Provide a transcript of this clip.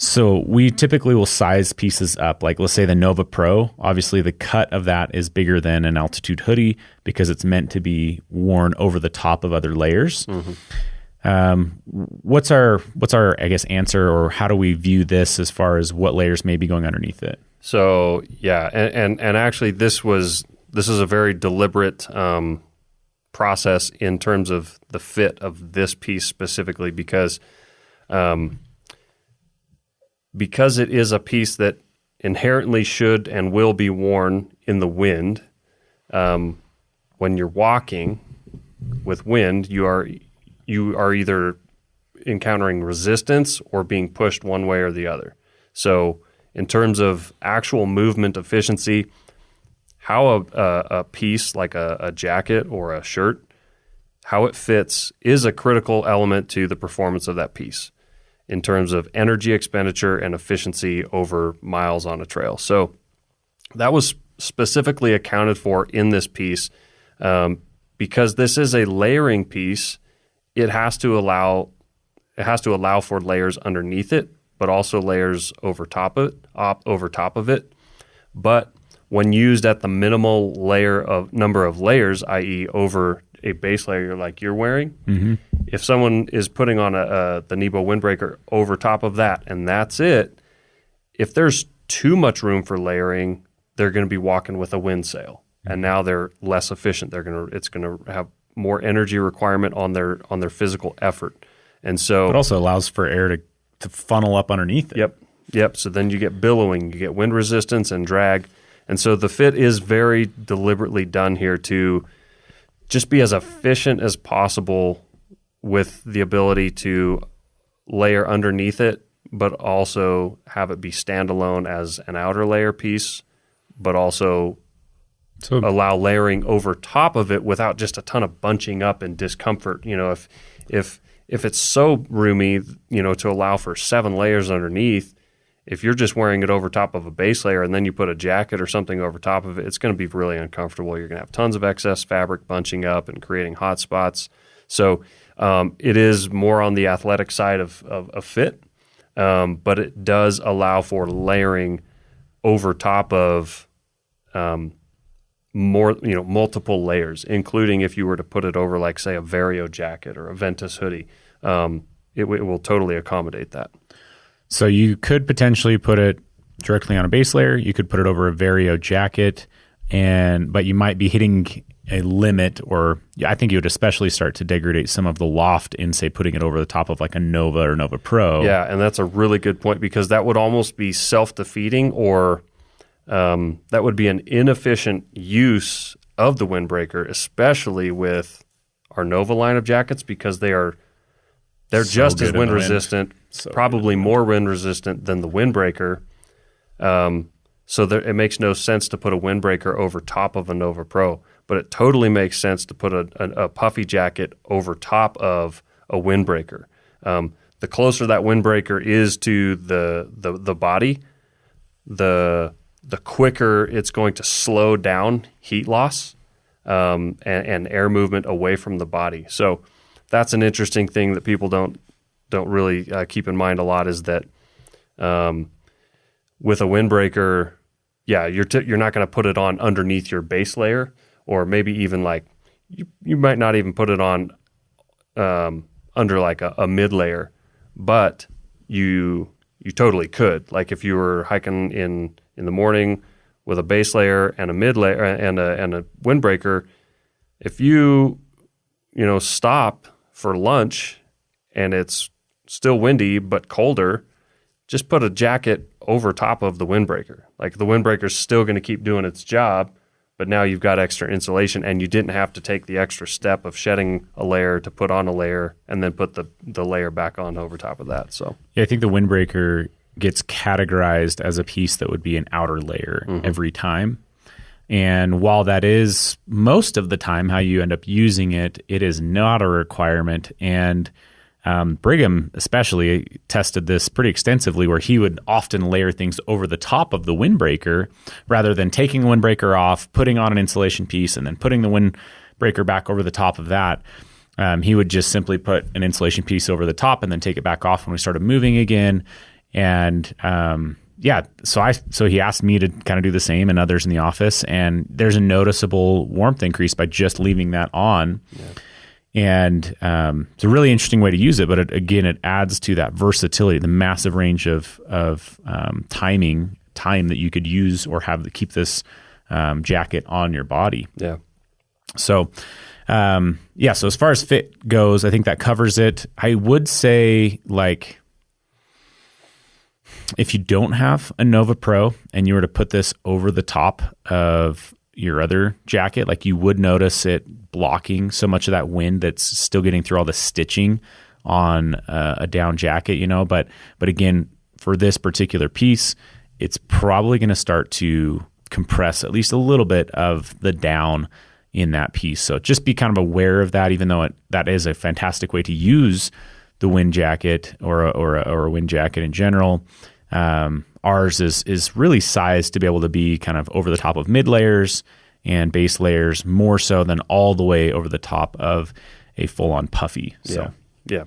So we typically will size pieces up. Like let's say the Nova Pro, obviously the cut of that is bigger than an altitude hoodie because it's meant to be worn over the top of other layers. What's our I guess answer, or how do we view this as far as what layers may be going underneath it? So yeah, and actually this is a very deliberate process in terms of the fit of this piece specifically because it is a piece that inherently should and will be worn in the wind. When you're walking with wind, you are either encountering resistance or being pushed one way or the other. So in terms of actual movement efficiency, how a piece like a jacket or a shirt, how it fits is a critical element to the performance of that piece in terms of energy expenditure and efficiency over miles on a trail. So that was specifically accounted for in this piece because this is a layering piece. It has to allow for layers underneath it, but also layers over top of it. But when used at the minimal number of layers, i.e. over a base layer like you're wearing, if someone is putting on the Nebo Windbreaker over top of that and that's it, if there's too much room for layering, they're going to be walking with a wind sail, and now they're less efficient. It's going to have more energy requirement on their physical effort, and so it also allows for air to funnel up underneath it. Yep. So then you get billowing, you get wind resistance and drag, and so the fit is very deliberately done here to just be as efficient as possible with the ability to layer underneath it, but also have it be standalone as an outer layer piece, but also allow layering over top of it without just a ton of bunching up and discomfort. You know, if it's so roomy, you know, to allow for 7 layers underneath, if you're just wearing it over top of a base layer and then you put a jacket or something over top of it, it's going to be really uncomfortable. You're going to have tons of excess fabric bunching up and creating hot spots. So it is more on the athletic side of fit, but it does allow for layering over top of multiple layers, including if you were to put it over, like, say, a Vario jacket or a Ventus hoodie. It will totally accommodate that. So you could potentially put it directly on a base layer. You could put it over a Vario jacket, but you might be hitting a limit, or I think you would especially start to degrade some of the loft in, say, putting it over the top of like a Nova or Nova Pro. Yeah, and that's a really good point because that would almost be self-defeating, or that would be an inefficient use of the Windbreaker, especially with our Nova line of jackets, because they're just as wind resistant, probably more wind resistant than the Windbreaker. So it makes no sense to put a Windbreaker over top of a Nova Pro, but it totally makes sense to put a puffy jacket over top of a Windbreaker. The closer that Windbreaker is to the body, the quicker it's going to slow down heat loss and air movement away from the body. So that's an interesting thing that people don't really keep in mind a lot, is that with a Windbreaker, yeah, you're not going to put it on underneath your base layer, or maybe even like you might not even put it on under like a mid layer, but you totally could. Like if you were hiking in the morning with a base layer and a mid layer and a Windbreaker, if you stop for lunch and it's still windy but colder, just put a jacket over top of the Windbreaker. Like the Windbreaker's still going to keep doing its job, but now you've got extra insulation, and you didn't have to take the extra step of shedding a layer to put on a layer and then put the layer back on over top of that. So yeah, I think the Windbreaker gets categorized as a piece that would be an outer layer every time. And while that is most of the time how you end up using it, it is not a requirement. And Brigham especially tested this pretty extensively, where he would often layer things over the top of the Windbreaker rather than taking the Windbreaker off, putting on an insulation piece, and then putting the Windbreaker back over the top of that. He would just simply put an insulation piece over the top and then take it back off when we started moving again. And so he asked me to kind of do the same, and others in the office, and there's a noticeable warmth increase by just leaving that on. Yeah. And it's a really interesting way to use it, but it adds to that versatility, the massive range of time that you could use or have to keep this jacket on your body. Yeah. So, so as far as fit goes, I think that covers it. I would say, like, if you don't have a Nova Pro and you were to put this over the top of your other jacket, like, you would notice it blocking so much of that wind that's still getting through all the stitching on a down jacket, but again, for this particular piece, it's probably going to start to compress at least a little bit of the down in that piece. So just be kind of aware of that, even though that is a fantastic way to use the wind jacket or a wind jacket in general. Ours is really sized to be able to be kind of over the top of mid layers and base layers, more so than all the way over the top of a full-on puffy. So. Yeah.